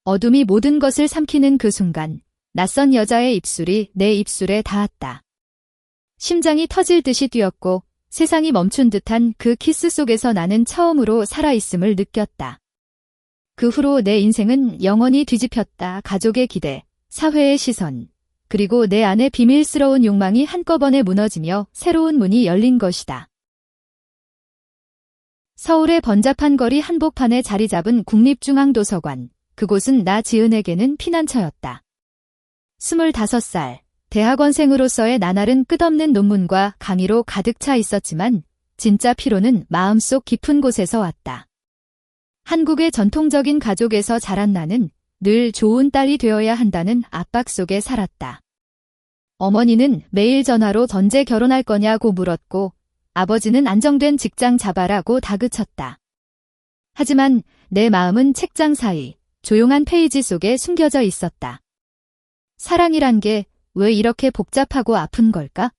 어둠이 모든 것을 삼키는 그 순간 낯선 여자의 입술이 내 입술에 닿았다. 심장이 터질 듯이 뛰었고 세상이 멈춘 듯한 그 키스 속에서 나는 처음으로 살아있음을 느꼈다. 그 후로 내 인생은 영원히 뒤집혔다. 가족의 기대, 사회의 시선, 그리고 내 안의 비밀스러운 욕망이 한꺼번에 무너지며 새로운 문이 열린 것이다. 서울의 번잡한 거리 한복판에 자리 잡은 국립중앙도서관. 그곳은 나 지은에게는 피난처였다. 25살, 대학원생으로서의 나날은 끝없는 논문과 강의로 가득 차 있었지만 진짜 피로는 마음속 깊은 곳에서 왔다. 한국의 전통적인 가족에서 자란 나는 늘 좋은 딸이 되어야 한다는 압박 속에 살았다. 어머니는 매일 전화로 언제 결혼할 거냐고 물었고 아버지는 안정된 직장 잡아라고 다그쳤다. 하지만 내 마음은 책장 사이 조용한 페이지 속에 숨겨져 있었다. 사랑이란 게 왜 이렇게 복잡하고 아픈 걸까?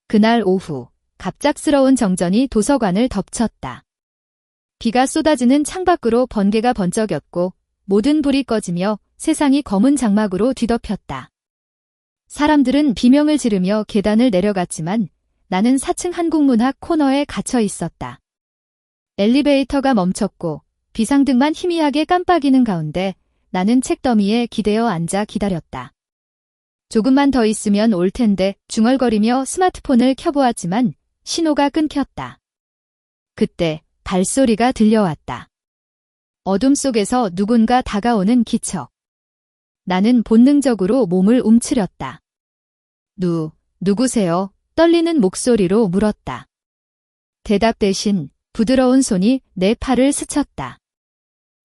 그날 오후 갑작스러운 정전이 도서관을 덮쳤다. 비가 쏟아지는 창밖으로 번개가 번쩍였고 모든 불이 꺼지며 세상이 검은 장막으로 뒤덮였다. 사람들은 비명을 지르며 계단을 내려갔지만 나는 4층 한국문학 코너에 갇혀 있었다. 엘리베이터가 멈췄고 비상등만 희미하게 깜빡이는 가운데 나는 책더미에 기대어 앉아 기다렸다. 조금만 더 있으면 올 텐데 중얼거리며 스마트폰을 켜보았지만 신호가 끊겼다. 그때 발소리가 들려왔다. 어둠 속에서 누군가 다가오는 기척. 나는 본능적으로 몸을 움츠렸다. 누구세요? 떨리는 목소리로 물었다. 대답 대신 부드러운 손이 내 팔을 스쳤다.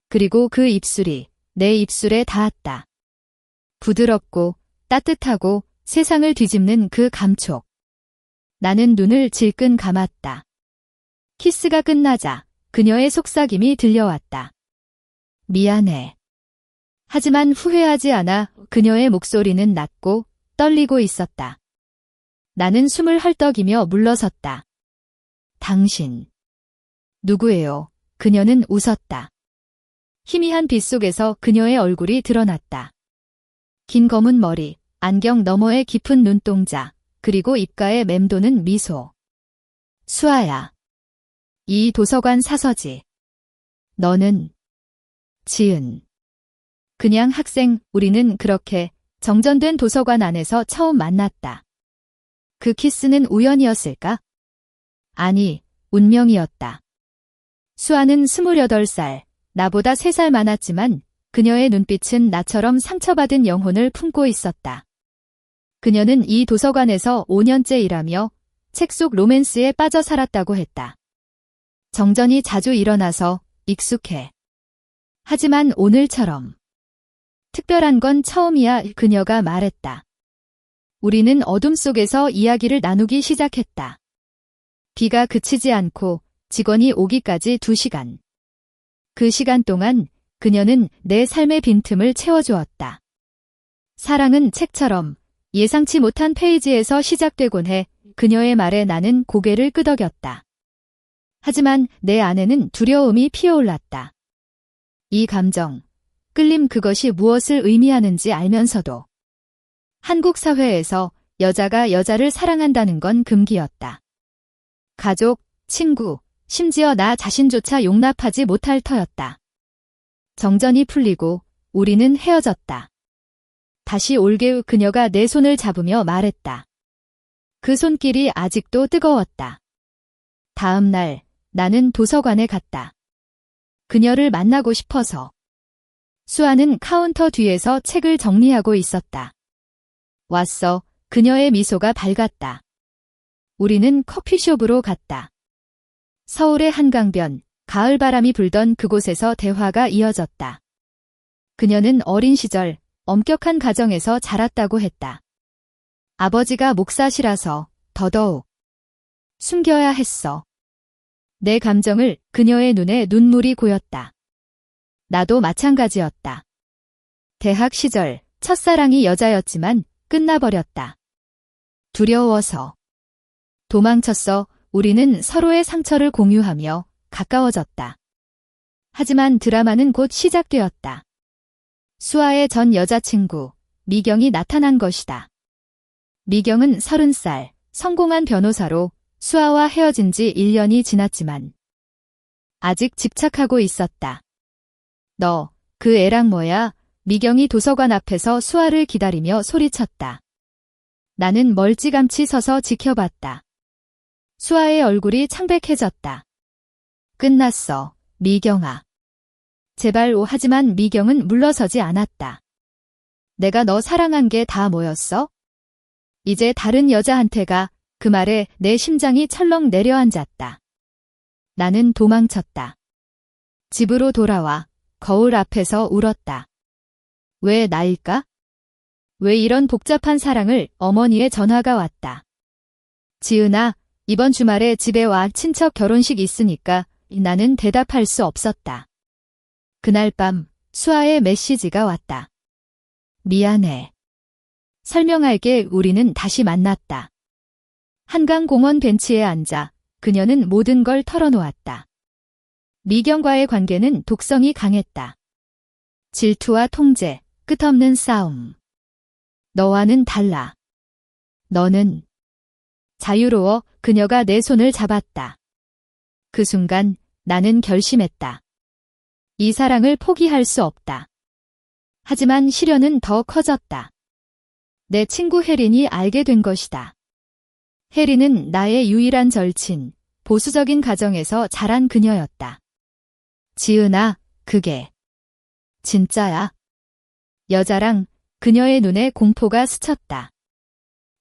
그리고 그 입술이 내 입술에 닿았다. 부드럽고 따뜻하고 세상을 뒤집는 그 감촉. 나는 눈을 질끈 감았다. 키스가 끝나자 그녀의 속삭임이 들려왔다. 미안해. 하지만 후회하지 않아. 그녀의 목소리는 낮고 떨리고 있었다. 나는 숨을 헐떡이며 물러섰다. 당신. 누구예요? 그녀는 웃었다. 희미한 빛 속에서 그녀의 얼굴이 드러났다. 긴 검은 머리, 안경 너머의 깊은 눈동자, 그리고 입가에 맴도는 미소. 수아야. 이 도서관 사서지. 너는? 지은. 그냥 학생. 우리는 그렇게 정전된 도서관 안에서 처음 만났다. 그 키스는 우연이었을까? 아니, 운명이었다. 수아는 28살, 나보다 3살 많았지만 그녀의 눈빛은 나처럼 상처받은 영혼을 품고 있었다. 그녀는 이 도서관에서 5년째 일하며 책 속 로맨스에 빠져 살았다고 했다. 정전이 자주 일어나서 익숙해. 하지만 오늘처럼 특별한 건 처음이야. 그녀가 말했다. 우리는 어둠 속에서 이야기를 나누기 시작했다. 비가 그치지 않고 직원이 오기까지 2시간. 그 시간 동안 그녀는 내 삶의 빈틈을 채워주었다. 사랑은 책처럼 예상치 못한 페이지에서 시작되곤 해. 그녀의 말에 나는 고개를 끄덕였다. 하지만 내 안에는 두려움이 피어올랐다. 이 감정, 끌림, 그것이 무엇을 의미하는지 알면서도 한국 사회에서 여자가 여자를 사랑한다는 건 금기였다. 가족, 친구, 심지어 나 자신조차 용납하지 못할 터였다. 정전이 풀리고 우리는 헤어졌다. 다시 올게 후 그녀가 내 손을 잡으며 말했다. 그 손길이 아직도 뜨거웠다. 다음 날 나는 도서관에 갔다. 그녀를 만나고 싶어서. 수아는 카운터 뒤에서 책을 정리하고 있었다. 왔어. 그녀의 미소가 밝았다. 우리는 커피숍으로 갔다. 서울의 한강변, 가을바람이 불던 그곳에서 대화가 이어졌다. 그녀는 어린 시절 엄격한 가정에서 자랐다고 했다. 아버지가 목사시라서 더더욱 숨겨야 했어. 내 감정을 그녀의 눈에 눈물이 고였다. 나도 마찬가지였다. 대학 시절 첫사랑이 여자였지만 끝나버렸다. 두려워서. 도망쳤어. 우리는 서로의 상처를 공유하며 가까워졌다. 하지만 드라마는 곧 시작되었다. 수아의 전 여자친구, 미경이 나타난 것이다. 미경은 30살, 성공한 변호사로 수아와 헤어진 지 1년이 지났지만 아직 집착하고 있었다. 너, 그 애랑 뭐야? 미경이 도서관 앞에서 수아를 기다리며 소리쳤다. 나는 멀찌감치 서서 지켜봤다. 수아의 얼굴이 창백해졌다. 끝났어, 미경아. 제발 오. 하지만 미경은 물러서지 않았다. 내가 너 사랑한 게 다 뭐였어? 이제 다른 여자한테 가. 그 말에 내 심장이 철렁 내려앉았다. 나는 도망쳤다. 집으로 돌아와 거울 앞에서 울었다. 왜 나일까? 왜 이런 복잡한 사랑을? 어머니의 전화가 왔다. 지은아, 이번 주말에 집에 와. 친척 결혼식 있으니까. 나는 대답할 수 없었다. 그날 밤 수아의 메시지가 왔다. 미안해. 설명할게. 우리는 다시 만났다. 한강공원 벤치에 앉아 그녀는 모든 걸 털어놓았다. 미경과의 관계는 독성이 강했다. 질투와 통제, 끝없는 싸움. 너와는 달라. 너는 자유로워. 그녀가 내 손을 잡았다. 그 순간 나는 결심했다. 이 사랑을 포기할 수 없다. 하지만 시련은 더 커졌다. 내 친구 혜린이 알게 된 것이다. 혜린은 나의 유일한 절친, 보수적인 가정에서 자란 그녀였다. 지은아, 그게 진짜야? 여자랑 그녀의 눈에 공포가 스쳤다.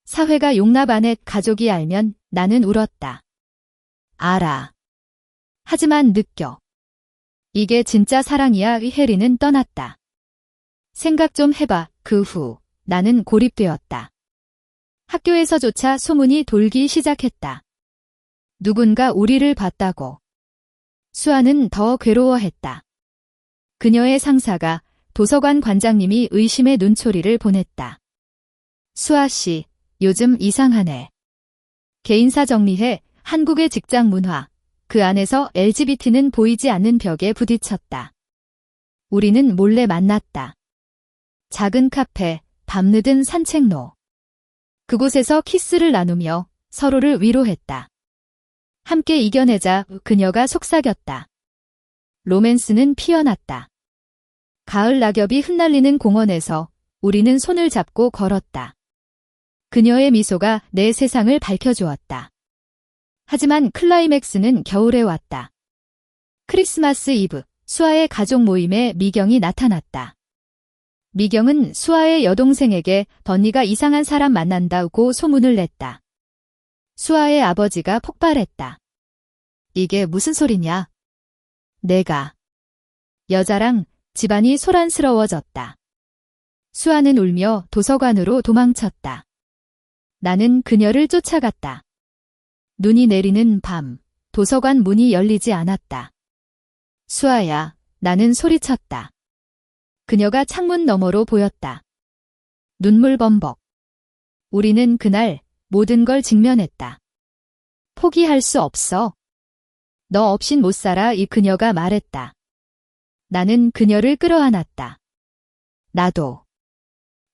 사회가 용납 안 해. 가족이 알면. 나는 울었다. 알아. 하지만 느껴. 이게 진짜 사랑이야. 혜린은 떠났다. 생각 좀 해봐. 그 후 나는 고립되었다. 학교에서조차 소문이 돌기 시작했다. 누군가 우리를 봤다고. 수아는 더 괴로워했다. 그녀의 상사가 도서관 관장님이 의심의 눈초리를 보냈다. 수아 씨, 요즘 이상하네. 개인사 정리해. 한국의 직장 문화. 그 안에서 LGBT는 보이지 않는 벽에 부딪혔다. 우리는 몰래 만났다. 작은 카페, 밤늦은 산책로. 그곳에서 키스를 나누며 서로를 위로했다. 함께 이겨내자. 그녀가 속삭였다. 로맨스는 피어났다. 가을 낙엽이 흩날리는 공원에서 우리는 손을 잡고 걸었다. 그녀의 미소가 내 세상을 밝혀주었다. 하지만 클라이맥스는 겨울에 왔다. 크리스마스 이브, 수아의 가족 모임에 미경이 나타났다. 미경은 수아의 여동생에게 언니가 이상한 사람 만난다고 소문을 냈다. 수아의 아버지가 폭발했다. 이게 무슨 소리냐? 내가. 여자랑 집안이 소란스러워졌다. 수아는 울며 도서관으로 도망쳤다. 나는 그녀를 쫓아갔다. 눈이 내리는 밤, 도서관 문이 열리지 않았다. 수아야, 나는 소리쳤다. 그녀가 창문 너머로 보였다. 눈물 범벅. 우리는 그날 모든 걸 직면했다. 포기할 수 없어. 너 없인 못 살아. 이 그녀가 말했다. 나는 그녀를 끌어안았다. 나도.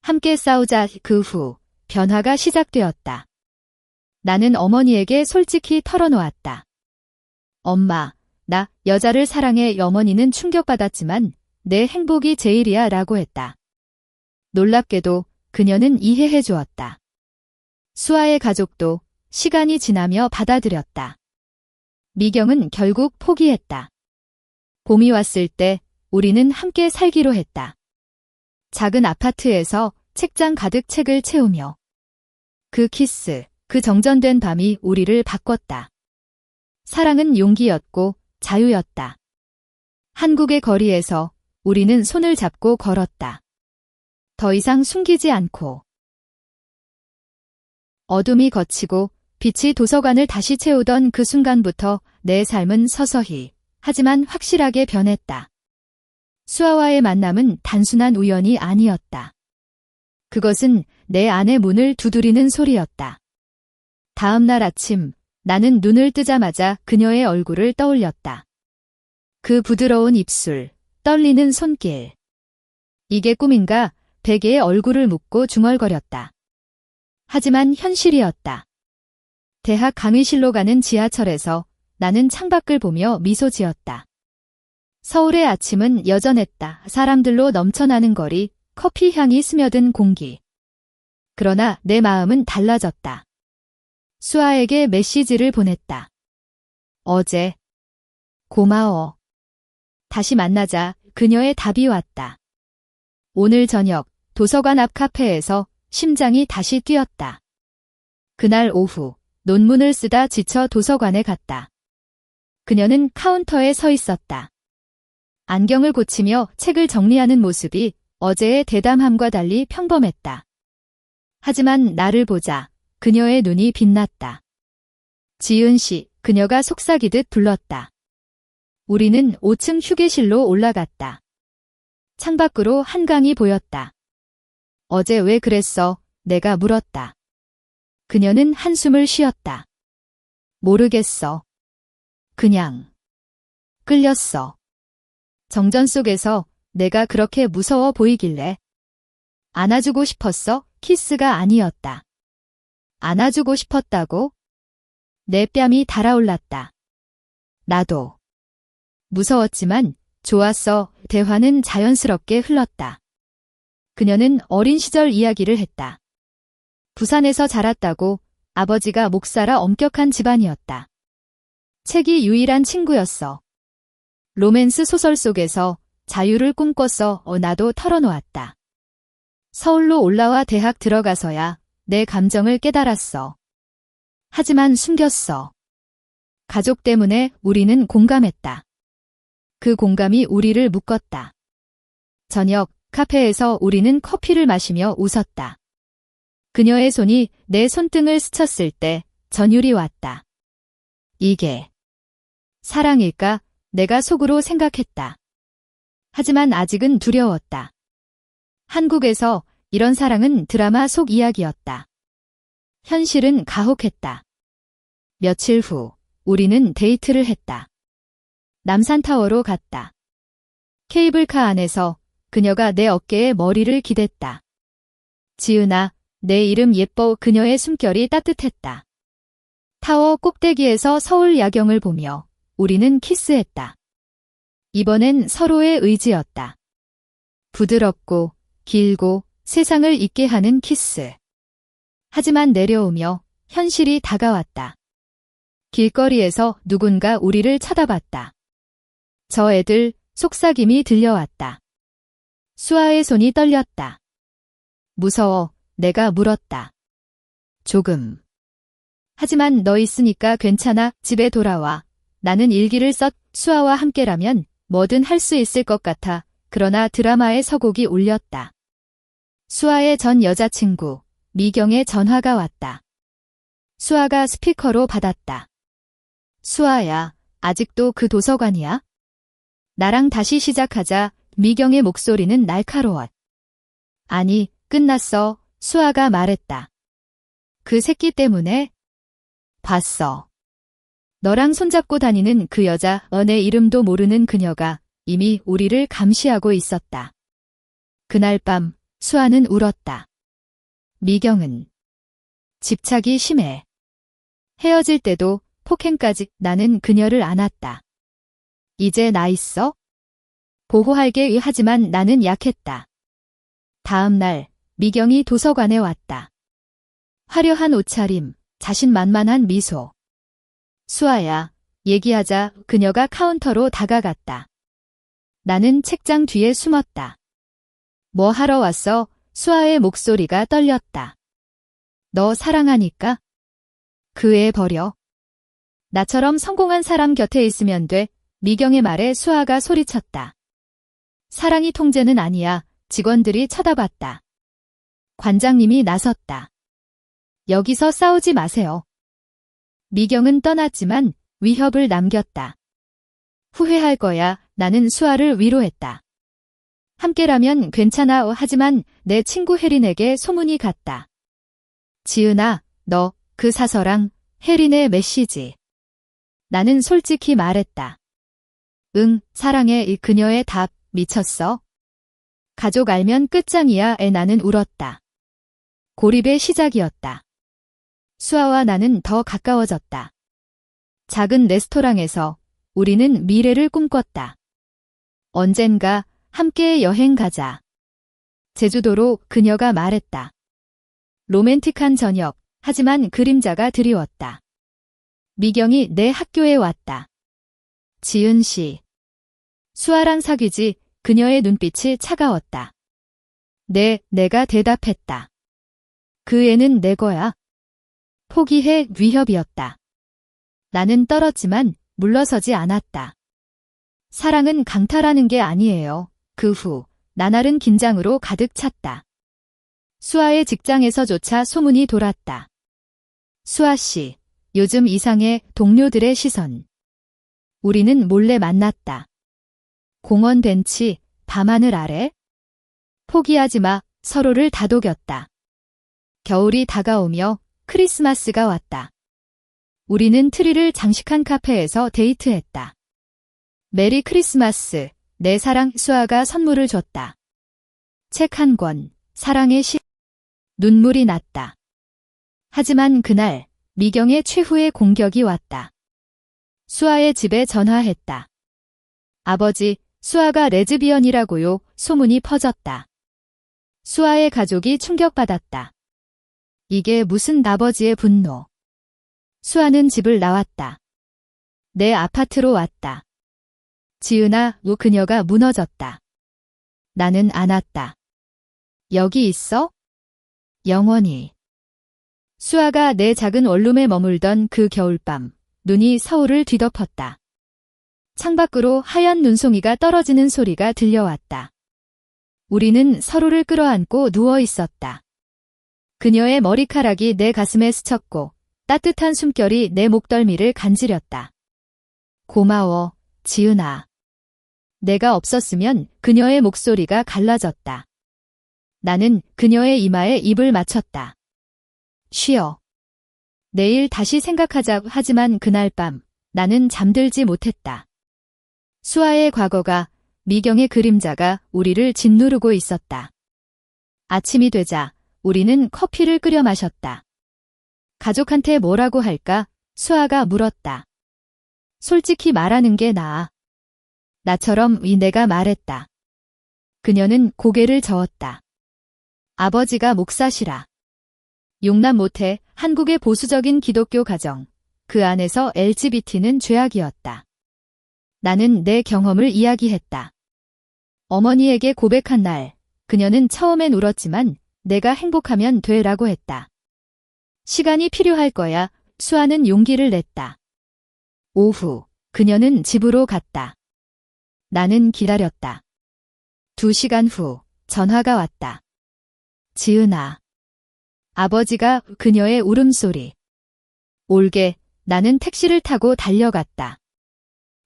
함께 싸우자. 그 후 변화가 시작되었다. 나는 어머니에게 솔직히 털어놓았다. 엄마, 나 여자를 사랑해. 어머니는 충격받았지만 내 행복이 제일이야 라고 했다. 놀랍게도 그녀는 이해해 주었다. 수아의 가족도 시간이 지나며 받아들였다. 미경은 결국 포기했다. 봄이 왔을 때 우리는 함께 살기로 했다. 작은 아파트에서 책장 가득 책을 채우며. 그 키스, 그 정전된 밤이 우리를 바꿨다. 사랑은 용기였고 자유였다. 한국의 거리에서 우리는 손을 잡고 걸었다. 더 이상 숨기지 않고. 어둠이 걷히고 빛이 도서관을 다시 채우던 그 순간부터 내 삶은 서서히, 하지만 확실하게 변했다. 수아와의 만남은 단순한 우연이 아니었다. 그것은 내 안의 문을 두드리는 소리였다. 다음 날 아침, 나는 눈을 뜨자마자 그녀의 얼굴을 떠올렸다. 그 부드러운 입술, 떨리는 손길. 이게 꿈인가? 베개에 얼굴을 묻고 중얼거렸다. 하지만 현실이었다. 대학 강의실로 가는 지하철에서 나는 창밖을 보며 미소 지었다. 서울의 아침은 여전했다. 사람들로 넘쳐나는 거리, 커피 향이 스며든 공기. 그러나 내 마음은 달라졌다. 수아에게 메시지를 보냈다. 어제. 고마워. 다시 만나자. 그녀의 답이 왔다. 오늘 저녁 도서관 앞 카페에서 심장이 다시 뛰었다. 그날 오후 논문을 쓰다 지쳐 도서관에 갔다. 그녀는 카운터에 서 있었다. 안경을 고치며 책을 정리하는 모습이 어제의 대담함과 달리 평범했다. 하지만 나를 보자 그녀의 눈이 빛났다. 지은 씨, 그녀가 속삭이듯 불렀다. 우리는 5층 휴게실로 올라갔다. 창밖으로 한강이 보였다. 어제 왜 그랬어? 내가 물었다. 그녀는 한숨을 쉬었다. 모르겠어. 그냥 끌렸어. 정전 속에서 내가 그렇게 무서워 보이길래 안아주고 싶었어? 키스가 아니었다. 안아주고 싶었다고? 내 뺨이 달아올랐다. 나도. 무서웠지만 좋았어. 대화는 자연스럽게 흘렀다. 그녀는 어린 시절 이야기를 했다. 부산에서 자랐다고. 아버지가 목사라 엄격한 집안이었다. 책이 유일한 친구였어. 로맨스 소설 속에서 자유를 꿈꿨어. 나도 털어놓았다. 서울로 올라와 대학 들어가서야 내 감정을 깨달았어. 하지만 숨겼어. 가족 때문에 우리는 공감했다. 그 공감이 우리를 묶었다. 저녁 카페에서 우리는 커피를 마시며 웃었다. 그녀의 손이 내 손등을 스쳤을 때 전율이 왔다. 이게 사랑일까? 내가 속으로 생각했다. 하지만 아직은 두려웠다. 한국에서 이런 사랑은 드라마 속 이야기였다. 현실은 가혹했다. 며칠 후 우리는 데이트를 했다. 남산타워로 갔다. 케이블카 안에서 그녀가 내 어깨에 머리를 기댔다. 지은아, 내 이름 예뻐. 그녀의 숨결이 따뜻했다. 타워 꼭대기에서 서울 야경을 보며 우리는 키스했다. 이번엔 서로의 의지였다. 부드럽고 길고 세상을 잊게 하는 키스. 하지만 내려오며 현실이 다가왔다. 길거리에서 누군가 우리를 쳐다봤다. 저 애들 속삭임이 들려왔다. 수아의 손이 떨렸다. 무서워. 내가 물었다. 조금. 하지만 너 있으니까 괜찮아. 집에 돌아와. 나는 일기를 썼. 수아와 함께라면 뭐든 할 수 있을 것 같아. 그러나 드라마의 서곡이 울렸다. 수아의 전 여자친구 미경의 전화가 왔다. 수아가 스피커로 받았다. 수아야, 아직도 그 도서관이야? 나랑 다시 시작하자. 미경의 목소리는 날카로웠. 아니, 끝났어. 수아가 말했다. 그 새끼 때문에? 봤어. 너랑 손잡고 다니는 그 여자, 내 이름도 모르는 그녀가 이미 우리를 감시하고 있었다. 그날 밤 수아는 울었다. 미경은 집착이 심해. 헤어질 때도 폭행까지. 나는 그녀를 안았다. 이제 나 있어? 보호할게. 하지만 나는 약했다. 다음 날 미경이 도서관에 왔다. 화려한 옷차림, 자신만만한 미소. 수아야, 얘기하자. 그녀가 카운터로 다가갔다. 나는 책장 뒤에 숨었다. 뭐 하러 왔어? 수아의 목소리가 떨렸다. 너 사랑하니까? 그 애 버려. 나처럼 성공한 사람 곁에 있으면 돼. 미경의 말에 수아가 소리쳤다. 사랑이 통제는 아니야. 직원들이 쳐다봤다. 관장님이 나섰다. 여기서 싸우지 마세요. 미경은 떠났지만 위협을 남겼다. 후회할 거야. 나는 수아를 위로했다. 함께라면 괜찮아. 하지만 내 친구 혜린에게 소문이 갔다. 지은아, 너 그 사서랑 혜린의 메시지. 나는 솔직히 말했다. 응, 사랑해. 그녀의 답. 미쳤어? 가족 알면 끝장이야. 나는 울었다. 고립의 시작이었다. 수아와 나는 더 가까워졌다. 작은 레스토랑에서 우리는 미래를 꿈꿨다. 언젠가 함께 여행 가자. 제주도로 그녀가 말했다. 로맨틱한 저녁, 하지만 그림자가 드리웠다. 미경이 내 학교에 왔다. 지은 씨. 수아랑 사귀지. 그녀의 눈빛이 차가웠다. 네, 내가 대답했다. 그 애는 내 거야. 포기해. 위협이었다. 나는 떨었지만 물러서지 않았다. 사랑은 강탈하는 게 아니에요. 그 후 나날은 긴장으로 가득 찼다. 수아의 직장에서조차 소문이 돌았다. 수아 씨, 요즘 이상해. 동료들의 시선. 우리는 몰래 만났다. 공원 벤치, 밤하늘 아래. 포기하지 마. 서로를 다독였다. 겨울이 다가오며 크리스마스가 왔다. 우리는 트리를 장식한 카페에서 데이트했다. 메리 크리스마스. 내 사랑. 수아가 선물을 줬다. 책 한 권, 사랑의 시. 눈물이 났다. 하지만 그날 미경의 최후의 공격이 왔다. 수아의 집에 전화했다. 아버지, 수아가 레즈비언이라고요. 소문이 퍼졌다. 수아의 가족이 충격받았다. 이게 무슨 아버지의 분노. 수아는 집을 나왔다. 내 아파트로 왔다. 지은아, 그녀가 무너졌다. 나는 안았다. 여기 있어? 영원히. 수아가 내 작은 원룸에 머물던 그 겨울밤, 눈이 서울을 뒤덮었다. 창밖으로 하얀 눈송이가 떨어지는 소리가 들려왔다. 우리는 서로를 끌어안고 누워 있었다. 그녀의 머리카락이 내 가슴에 스쳤고 따뜻한 숨결이 내 목덜미를 간지렸다. 고마워, 지은아. 내가 없었으면 그녀의 목소리가 갈라졌다. 나는 그녀의 이마에 입을 맞췄다. 쉬어. 내일 다시 생각하자고. 하지만 그날 밤 나는 잠들지 못했다. 수아의 과거가, 미경의 그림자가 우리를 짓누르고 있었다. 아침이 되자 우리는 커피를 끓여 마셨다. 가족한테 뭐라고 할까? 수아가 물었다. 솔직히 말하는 게 나아. 나처럼 내가 말했다. 그녀는 고개를 저었다. 아버지가 목사시라. 용납 못해. 한국의 보수적인 기독교 가정. 그 안에서 LGBT는 죄악이었다. 나는 내 경험을 이야기했다. 어머니에게 고백한 날, 그녀는 처음엔 울었지만 내가 행복하면 돼라고 했다. 시간이 필요할 거야. 수아는 용기를 냈다. 오후, 그녀는 집으로 갔다. 나는 기다렸다. 2시간 후, 전화가 왔다. 지은아. 아버지가. 그녀의 울음소리. 올게. 나는 택시를 타고 달려갔다.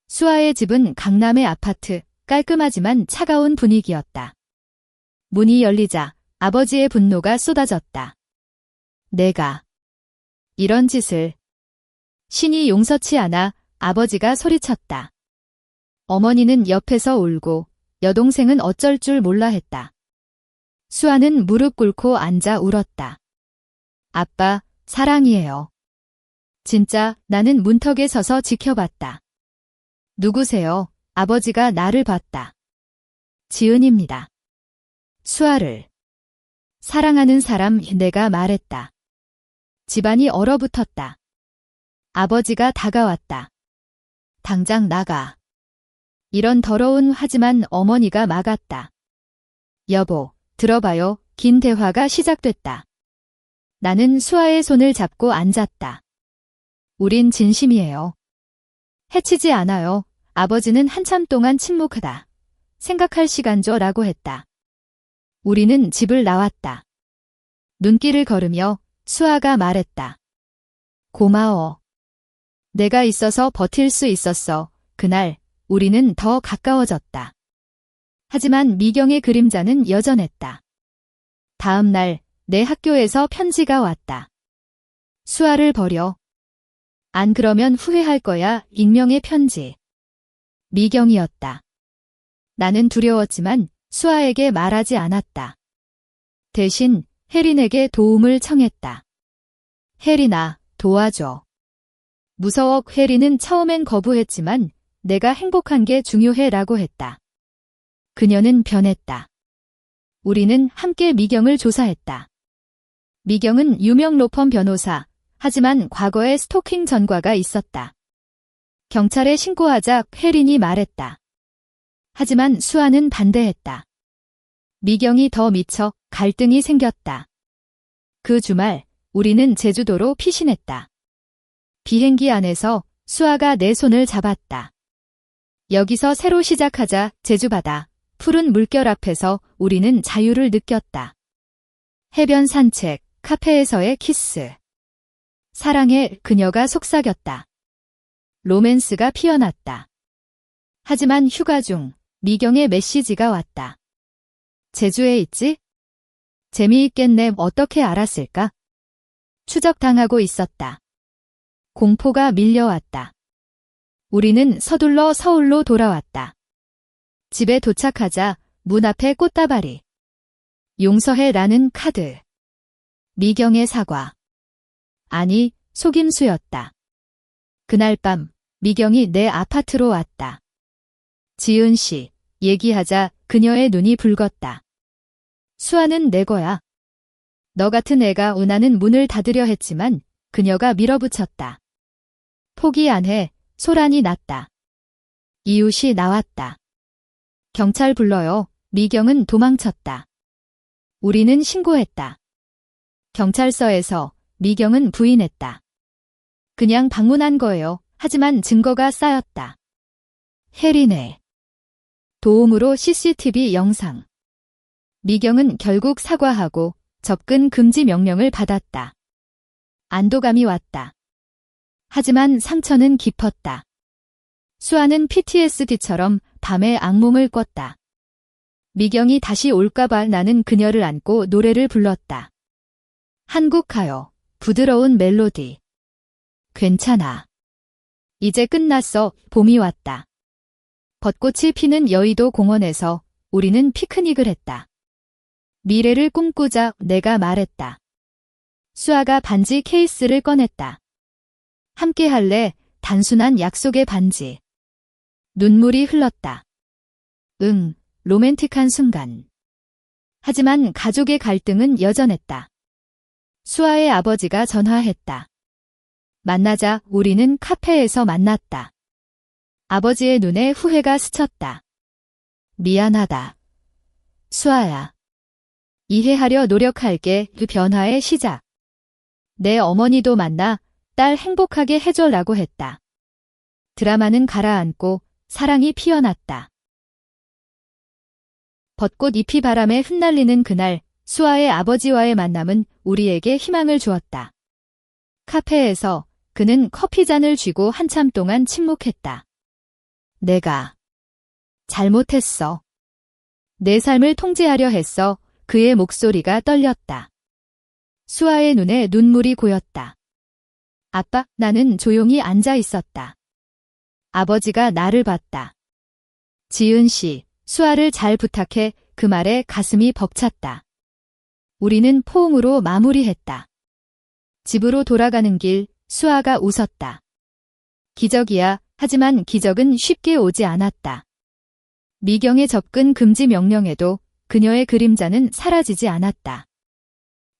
수아의 집은 강남의 아파트, 깔끔하지만 차가운 분위기였다. 문이 열리자 아버지의 분노가 쏟아졌다. 내가 이런 짓을. 신이 용서치 않아. 아버지가 소리쳤다. 어머니는 옆에서 울고 여동생은 어쩔 줄 몰라 했다. 수아는 무릎 꿇고 앉아 울었다. 아빠, 사랑이에요. 진짜. 나는 문턱에 서서 지켜봤다. 누구세요? 아버지가 나를 봤다. 지은입니다. 수아를 사랑하는 사람. 내가 말했다. 집안이 얼어붙었다. 아버지가 다가왔다. 당장 나가. 이런 더러운. 하지만 어머니가 막았다. 여보, 들어봐요. 긴 대화가 시작됐다. 나는 수아의 손을 잡고 앉았다. 우린 진심이에요. 해치지 않아요. 아버지는 한참 동안 침묵하다. 생각할 시간 줘라고 했다. 우리는 집을 나왔다. 눈길을 걸으며 수아가 말했다. 고마워. 내가 있어서 버틸 수 있었어. 그날 우리는 더 가까워졌다. 하지만 미경의 그림자는 여전했다. 다음 날 내 학교에서 편지가 왔다. 수아를 버려. 안 그러면 후회할 거야. 익명의 편지. 미경이었다. 나는 두려웠지만 수아에게 말하지 않았다. 대신 혜린에게 도움을 청했다. 혜린아, 도와줘. 무서워. 혜린은 처음엔 거부했지만 내가 행복한 게 중요해 라고 했다. 그녀는 변했다. 우리는 함께 미경을 조사했다. 미경은 유명 로펌 변호사, 하지만 과거에 스토킹 전과가 있었다. 경찰에 신고하자 혜린이 말했다. 하지만 수아는 반대했다. 미경이 더 미쳐 갈등이 생겼다. 그 주말 우리는 제주도로 피신했다. 비행기 안에서 수아가 내 손을 잡았다. 여기서 새로 시작하자. 제주바다, 푸른 물결 앞에서 우리는 자유를 느꼈다. 해변 산책, 카페에서의 키스. 사랑에 그녀가 속삭였다. 로맨스가 피어났다. 하지만 휴가 중 미경의 메시지가 왔다. 제주에 있지? 재미있겠네. 어떻게 알았을까? 추적당하고 있었다. 공포가 밀려왔다. 우리는 서둘러 서울로 돌아왔다. 집에 도착하자 문 앞에 꽃다발이. 용서해라는 카드. 미경의 사과. 아니, 속임수였다. 그날 밤 미경이 내 아파트로 왔다. 지은 씨, 얘기하자. 그녀의 눈이 붉었다. 수아는 내 거야. 너 같은 애가 나는 문을 닫으려 했지만 그녀가 밀어붙였다. 포기 안 해. 소란이 났다. 이웃이 나왔다. 경찰 불러요. 미경은 도망쳤다. 우리는 신고했다. 경찰서에서 미경은 부인했다. 그냥 방문한 거예요. 하지만 증거가 쌓였다. 혜린의 도움으로 CCTV 영상. 미경은 결국 사과하고 접근 금지 명령을 받았다. 안도감이 왔다. 하지만 상처는 깊었다. 수아는 PTSD처럼 밤에 악몽을 꿨다. 미경이 다시 올까봐 나는 그녀를 안고 노래를 불렀다. 한국 가요. 부드러운 멜로디. 괜찮아. 이제 끝났어. 봄이 왔다. 벚꽃이 피는 여의도 공원에서 우리는 피크닉을 했다. 미래를 꿈꾸자. 내가 말했다. 수아가 반지 케이스를 꺼냈다. 함께 할래? 단순한 약속의 반지. 눈물이 흘렀다. 응, 로맨틱한 순간. 하지만 가족의 갈등은 여전했다. 수아의 아버지가 전화했다. 만나자. 우리는 카페에서 만났다. 아버지의 눈에 후회가 스쳤다. 미안하다. 수아야. 이해하려 노력할게. 그 변화의 시작. 내 어머니도 만나 딸 행복하게 해줘라고 했다. 드라마는 가라앉고 사랑이 피어났다. 벚꽃 잎이 바람에 흩날리는 그날, 수아의 아버지와의 만남은 우리에게 희망을 주었다. 카페에서 그는 커피잔을 쥐고 한참 동안 침묵했다. 내가 잘못했어. 내 삶을 통제하려 했어. 그의 목소리가 떨렸다. 수아의 눈에 눈물이 고였다. 아빠, 나는 조용히 앉아 있었다. 아버지가 나를 봤다. 지은 씨, 수아를 잘 부탁해. 그 말에 가슴이 벅찼다. 우리는 포옹으로 마무리했다. 집으로 돌아가는 길, 수아가 웃었다. 기적이야. 하지만 기적은 쉽게 오지 않았다. 미경의 접근 금지 명령에도 그녀의 그림자는 사라지지 않았다.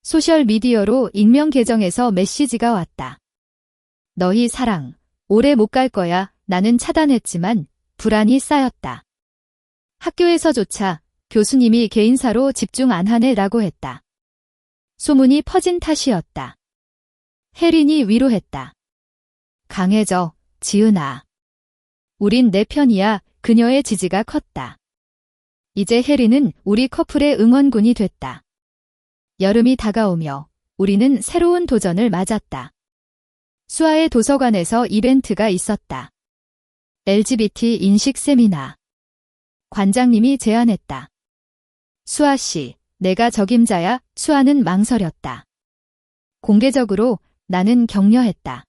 소셜미디어로 익명 계정에서 메시지가 왔다. 너희 사랑, 오래 못 갈 거야. 나는 차단했지만 불안이 쌓였다. 학교에서조차 교수님이 개인사로 집중 안 하네 라고 했다. 소문이 퍼진 탓이었다. 혜린이 위로했다. 강해져, 지은아. 우린 내 편이야. 그녀의 지지가 컸다. 이제 혜린은 우리 커플의 응원군이 됐다. 여름이 다가오며 우리는 새로운 도전을 맞았다. 수아의 도서관에서 이벤트가 있었다. LGBT 인식 세미나. 관장님이 제안했다. 수아 씨, 내가 적임자야. 수아는 망설였다. 공개적으로 나는 격려했다.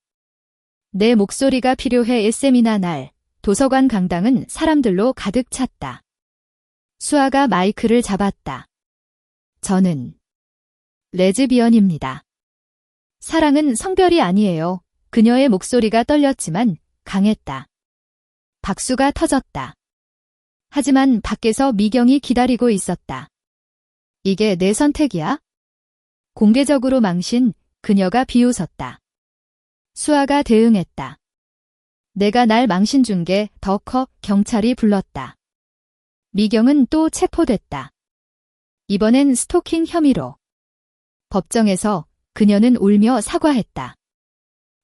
내 목소리가 필요해. 세미나 날, 도서관 강당은 사람들로 가득 찼다. 수아가 마이크를 잡았다. 저는 레즈비언입니다. 사랑은 성별이 아니에요. 그녀의 목소리가 떨렸지만 강했다. 박수가 터졌다. 하지만 밖에서 미경이 기다리고 있었다. 이게 내 선택이야? 공개적으로 망신, 그녀가 비웃었다. 수아가 대응했다. 내가 날 망신 준 게 더 커. 경찰이 불렀다. 미경은 또 체포됐다. 이번엔 스토킹 혐의로. 법정에서 그녀는 울며 사과했다.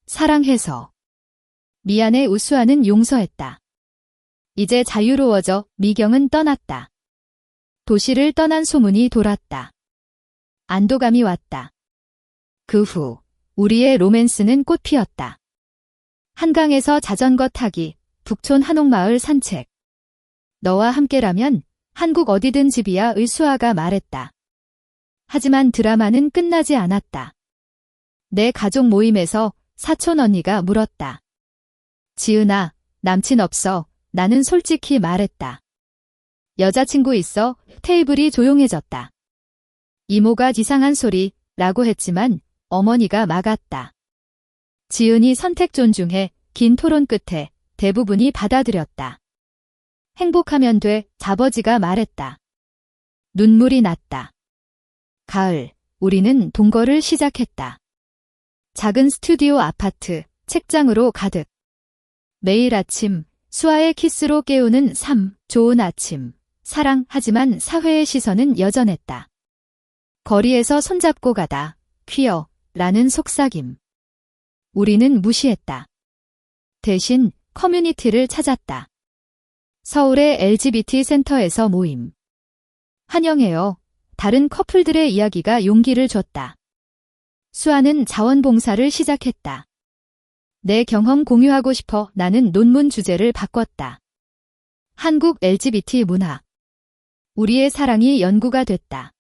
사랑해서. 미안해. 우수아는 용서했다. 이제 자유로워져. 미경은 떠났다. 도시를 떠난 소문이 돌았다. 안도감이 왔다. 그 후 우리의 로맨스는 꽃피었다. 한강에서 자전거 타기, 북촌 한옥마을 산책. 너와 함께라면 한국 어디든 집이야. 의 수아가 말했다. 하지만 드라마는 끝나지 않았다. 내 가족 모임에서 사촌 언니가 물었다. 지은아, 남친 없어? 나는 솔직히 말했다. 여자친구 있어? 테이블이 조용해졌다. 이모가 이상한 소리 라고 했지만 어머니가 막았다. 지은이 선택 존중해. 긴 토론 끝에 대부분이 받아들였다. 행복하면 돼. 아버지가 말했다. 눈물이 났다. 가을, 우리는 동거를 시작했다. 작은 스튜디오 아파트, 책장으로 가득. 매일 아침, 수아의 키스로 깨우는 삶, 좋은 아침, 사랑. 하지만 사회의 시선은 여전했다. 거리에서 손잡고 가다, 퀴어, 라는 속삭임. 우리는 무시했다. 대신 커뮤니티를 찾았다. 서울의 LGBT 센터에서 모임. 환영해요. 다른 커플들의 이야기가 용기를 줬다. 수아는 자원봉사를 시작했다. 내 경험 공유하고 싶어. 나는 논문 주제를 바꿨다. 한국 LGBT 문화. 우리의 사랑이 연구가 됐다.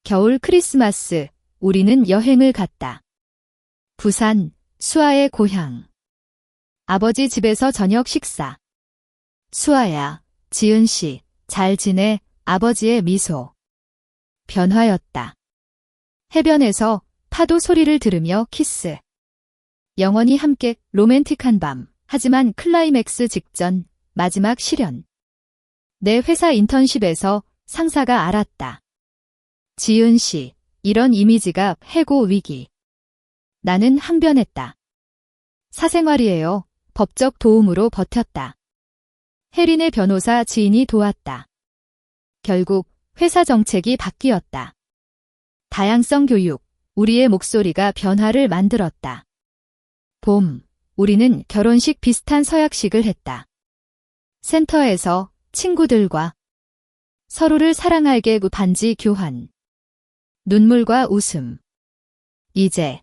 겨울 크리스마스, 우리는 여행을 갔다. 부산, 수아의 고향. 아버지 집에서 저녁 식사. 수아야, 지은 씨, 잘 지내? 아버지의 미소. 변화였다. 해변에서 파도 소리를 들으며 키스. 영원히 함께. 로맨틱한 밤. 하지만 클라이맥스 직전, 마지막 실현. 내 회사 인턴십에서 상사가 알았다. 지은 씨, 이런 이미지가 해고 위기. 나는 항변했다. 사생활이에요. 법적 도움으로 버텼다. 혜린의 변호사 지인이 도왔다. 결국 회사 정책이 바뀌었다. 다양성 교육, 우리의 목소리가 변화를 만들었다. 봄, 우리는 결혼식 비슷한 서약식을 했다. 센터에서 친구들과 서로를 사랑할게 반지 교환. 눈물과 웃음. 이제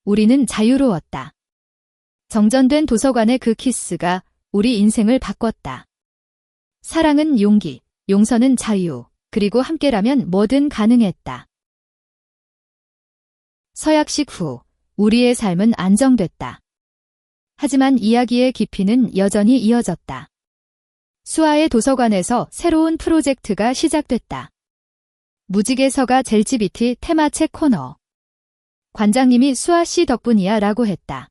우리는 자유로웠다. 정전된 도서관의 그 키스가 우리 인생을 바꿨다. 사랑은 용기, 용서는 자유, 그리고 함께라면 뭐든 가능했다. 서약식 후 우리의 삶은 안정됐다. 하지만 이야기의 깊이는 여전히 이어졌다. 수아의 도서관에서 새로운 프로젝트가 시작됐다. 무지개서가 LGBT 테마책 코너. 관장님이 수아 씨 덕분이야 라고 했다.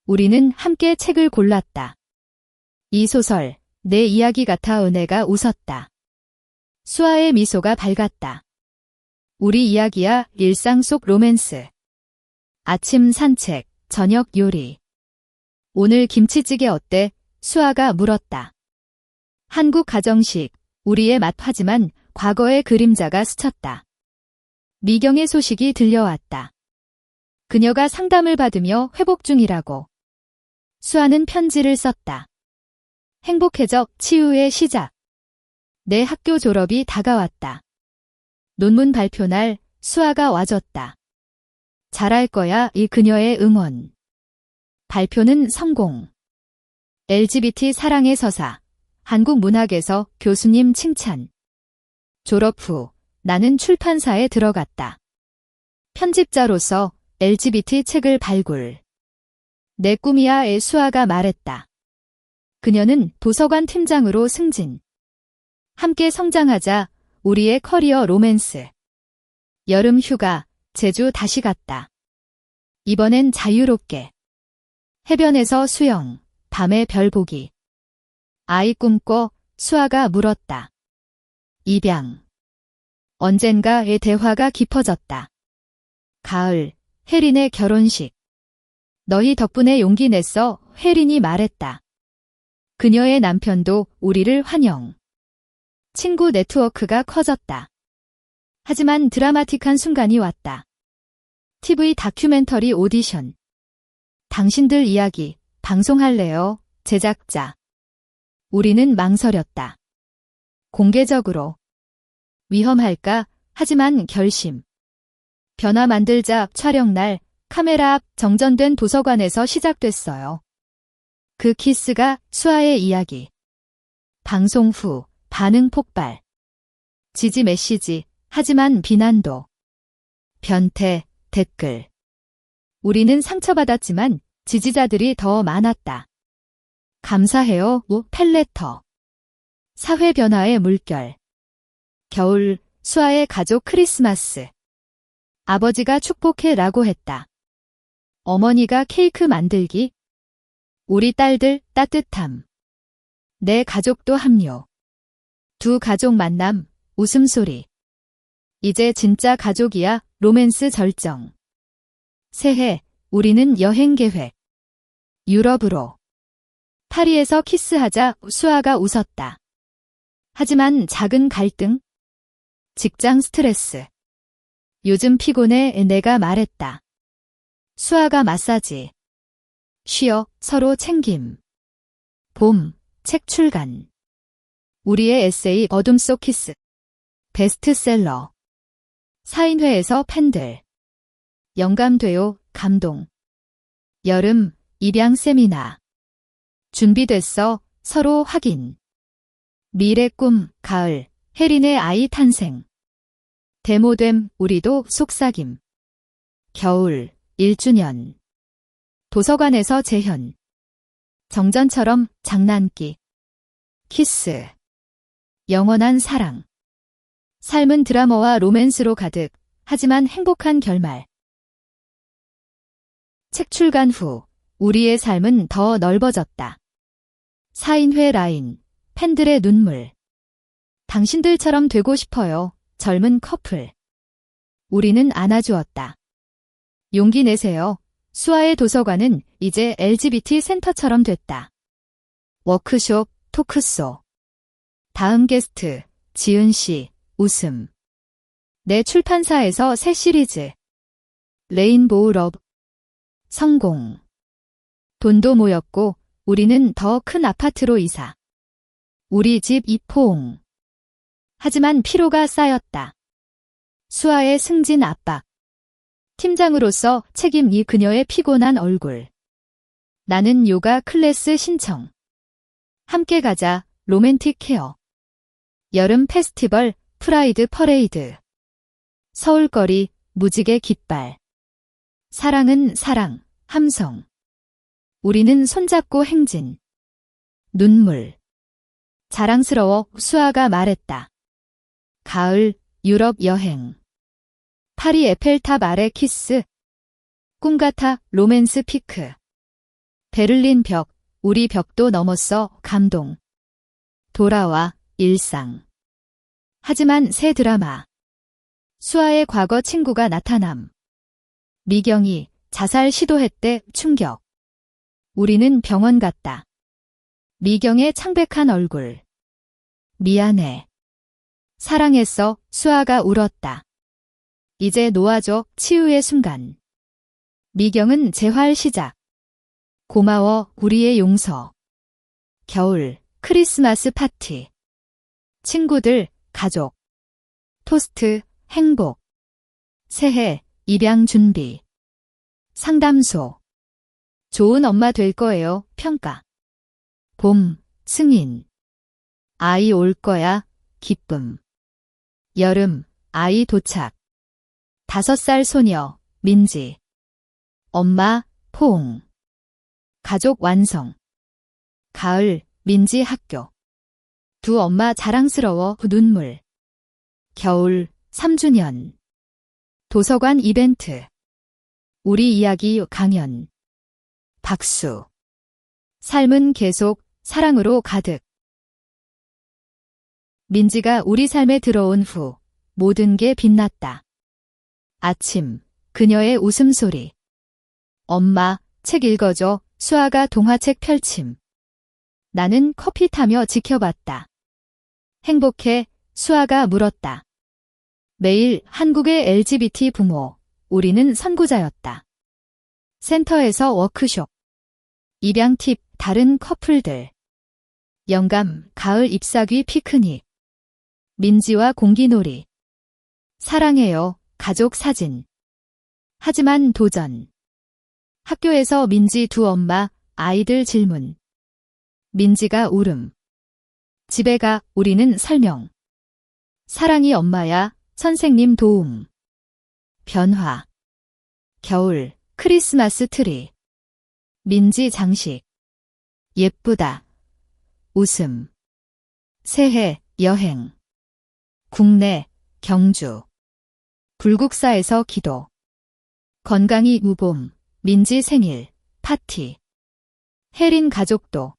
우리는 함께 책을 골랐다. 이 소설, 내 이야기 같아. 은혜가 웃었다. 수아의 미소가 밝았다. 우리 이야기야. 일상 속 로맨스. 아침 산책, 저녁 요리. 오늘 김치찌개 어때? 수아가 물었다. 한국 가정식, 우리의 맛. 하지만 과거의 그림자가 스쳤다. 미경의 소식이 들려왔다. 그녀가 상담을 받으며 회복 중이라고. 수아는 편지를 썼다. 행복해져. 치유의 시작. 내 학교 졸업이 다가왔다. 논문 발표 날 수아가 와줬다. 잘할 거야. 이 그녀의 응원. 발표는 성공. LGBT 사랑의 서사. 한국 문학에서 교수님 칭찬. 졸업 후 나는 출판사에 들어갔다. 편집자로서 LGBT 책을 발굴. 내 꿈이야. 수아가 말했다. 그녀는 도서관 팀장으로 승진. 함께 성장하자. 우리의 커리어 로맨스. 여름 휴가. 제주 다시 갔다. 이번엔 자유롭게. 해변에서 수영, 밤에 별 보기. 아이 꿈꿔. 수아가 물었다. 입양. 언젠가의 대화가 깊어졌다. 가을. 혜린의 결혼식. 너희 덕분에 용기 냈어. 혜린이 말했다. 그녀의 남편도 우리를 환영. 친구 네트워크가 커졌다. 하지만 드라마틱한 순간이 왔다. TV 다큐멘터리 오디션. 당신들 이야기 방송할래요? 제작자. 우리는 망설였다. 공개적으로. 위험할까? 하지만 결심. 변화 만들자. 촬영날 카메라 앞 정전된 도서관에서 시작됐어요. 그 키스가 수아의 이야기. 방송 후 반응 폭발. 지지 메시지. 하지만 비난도. 변태, 댓글. 우리는 상처받았지만 지지자들이 더 많았다. 감사해요. 팬레터. 사회 변화의 물결. 겨울. 수아의 가족 크리스마스. 아버지가 축복해라고 했다. 어머니가 케이크 만들기. 우리 딸들 따뜻함. 내 가족도 합류. 두 가족 만남. 웃음소리. 이제 진짜 가족이야. 로맨스 절정. 새해. 우리는 여행 계획. 유럽으로. 파리에서 키스하자. 수아가 웃었다. 하지만 작은 갈등. 직장 스트레스. 요즘 피곤해. 내가 말했다. 수아가 마사지. 쉬어. 서로 챙김. 봄. 책 출간. 우리의 에세이 어둠 속 키스. 베스트셀러. 사인회에서 팬들. 영감돼요. 감동. 여름. 입양 세미나. 준비됐어. 서로 확인. 미래 꿈. 가을. 혜린의 아이 탄생. 데모됨. 우리도 속삭임. 겨울. 1주년. 도서관에서 재현. 정전처럼 장난기. 키스. 영원한 사랑. 삶은 드라마와 로맨스로 가득. 하지만 행복한 결말. 책 출간 후 우리의 삶은 더 넓어졌다. 사인회 라인. 팬들의 눈물. 당신들처럼 되고 싶어요. 젊은 커플. 우리는 안아주었다. 용기 내세요. 수아의 도서관은 이제 LGBT 센터처럼 됐다. 워크숍, 토크쇼. 다음 게스트. 지은 씨. 웃음. 내 출판사에서 새 시리즈. 레인보우 러브. 성공. 돈도 모였고 우리는 더 큰 아파트로 이사. 우리 집 입포옹. 하지만 피로가 쌓였다. 수아의 승진 압박. 팀장으로서 책임. 이 그녀의 피곤한 얼굴. 나는 요가 클래스 신청. 함께 가자. 로맨틱 케어. 여름 페스티벌. 프라이드 퍼레이드. 서울거리. 무지개 깃발. 사랑은 사랑. 함성. 우리는 손잡고 행진. 눈물. 자랑스러워. 수아가 말했다. 가을. 유럽 여행. 파리 에펠탑 아래 키스. 꿈같아. 로맨스 피크. 베를린 벽. 우리 벽도 넘었어. 감동. 돌아와. 일상. 하지만 새 드라마. 수아의 과거 친구가 나타남. 미경이 자살 시도했대. 충격. 우리는 병원 갔다. 미경의 창백한 얼굴. 미안해. 사랑했어. 수아가 울었다. 이제 놓아줘. 치유의 순간. 미경은 재활 시작. 고마워. 우리의 용서. 겨울. 크리스마스 파티. 친구들, 가족. 토스트, 행복. 새해, 입양 준비. 상담소. 좋은 엄마 될 거예요. 평가. 봄, 승인. 아이 올 거야. 기쁨. 여름, 아이 도착. 5살 소녀, 민지. 엄마, 포옹. 가족 완성. 가을, 민지 학교. 두 엄마 자랑스러워 눈물. 겨울 3주년. 도서관 이벤트. 우리 이야기 강연. 박수. 삶은 계속 사랑으로 가득. 민지가 우리 삶에 들어온 후 모든 게 빛났다. 아침, 그녀의 웃음소리. 엄마, 책 읽어줘. 수아가 동화책 펼침. 나는 커피 타며 지켜봤다. 행복해? 수아가 물었다. 매일 한국의 LGBT 부모, 우리는 선구자였다. 센터에서 워크숍. 입양 팁, 다른 커플들. 영감, 가을 잎사귀 피크닉. 민지와 공기놀이. 사랑해요, 가족 사진. 하지만 도전. 학교에서 민지 두 엄마, 아이들 질문. 민지가 울음. 집에 가, 우리는 설명. 사랑이 엄마야, 선생님 도움. 변화. 겨울, 크리스마스 트리. 민지 장식. 예쁘다. 웃음. 새해, 여행. 국내, 경주. 불국사에서 기도. 건강이 우봄, 민지 생일, 파티. 혜린 가족도.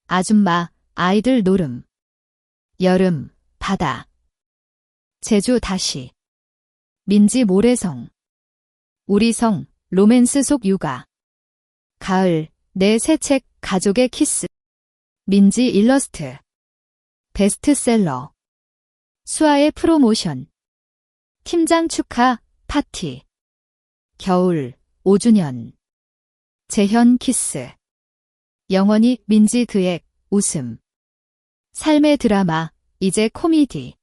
아줌마, 아이들 노름. 여름, 바다. 제주 다시. 민지 모래성. 우리 성, 로맨스 속 육아. 가을, 내 새 책, 가족의 키스. 민지 일러스트. 베스트셀러. 수아의 프로모션. 팀장 축하, 파티. 겨울, 5주년. 재현 키스. 영원히 민지 그액, 웃음. 삶의 드라마, 이제 코미디.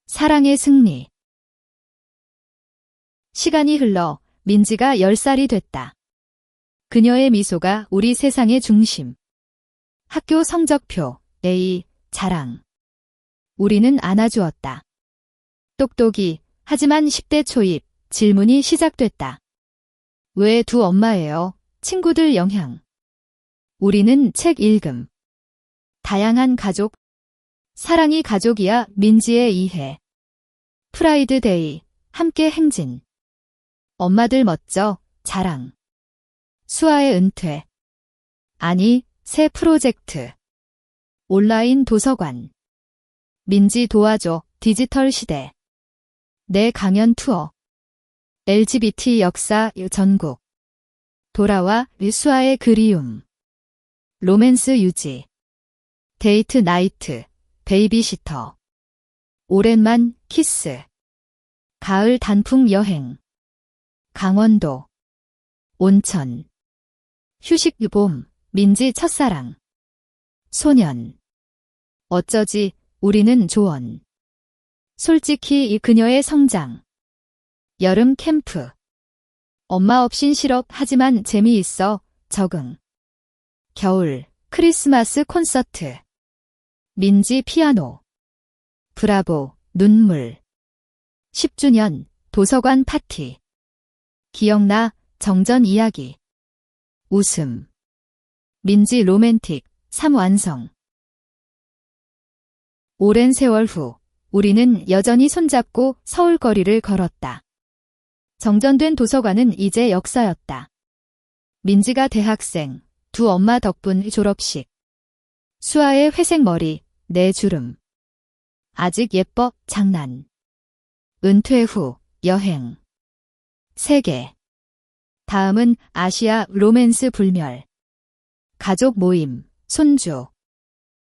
사랑의 승리. 시간이 흘러 민지가 10살이 됐다. 그녀의 미소가 우리 세상의 중심. 학교 성적표, A, 자랑. 우리는 안아주었다. 똑똑이, 하지만 10대 초입, 질문이 시작됐다. 왜 두 엄마예요? 친구들 영향. 우리는 책 읽음. 다양한 가족. 사랑이 가족이야, 민지의 이해. 프라이드 데이, 함께 행진. 엄마들 멋져, 자랑. 수아의 은퇴. 아니, 새 프로젝트. 온라인 도서관. 민지 도와줘, 디지털 시대. 내 강연 투어. LGBT 역사 전국. 돌아와, 수아의 그리움. 로맨스 유지. 데이트 나이트, 베이비시터. 오랜만, 키스. 가을 단풍 여행. 강원도. 온천. 휴식 봄, 민지 첫사랑. 소년. 어쩌지, 우리는 조언. 솔직히 이 그녀의 성장. 여름 캠프. 엄마 없인 실업 하지만 재미있어, 적응. 겨울, 크리스마스 콘서트. 민지 피아노. 브라보, 눈물. 10주년, 도서관 파티. 기억나, 정전 이야기. 웃음. 민지 로맨틱, 3완성. 오랜 세월 후, 우리는 여전히 손잡고 서울 거리를 걸었다. 정전된 도서관은 이제 역사였다. 민지가 대학생, 두 엄마 덕분 졸업식. 수아의 회색 머리, 내 주름. 아직 예뻐, 장난. 은퇴 후, 여행. 세계. 다음은 아시아 로맨스 불멸. 가족 모임, 손주.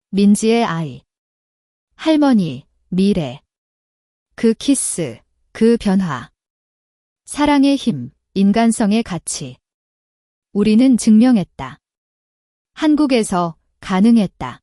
민지의 아이. 할머니, 미래. 그 키스, 그 변화. 사랑의 힘, 인간성의 가치. 우리는 증명했다. 한국에서 가능했다.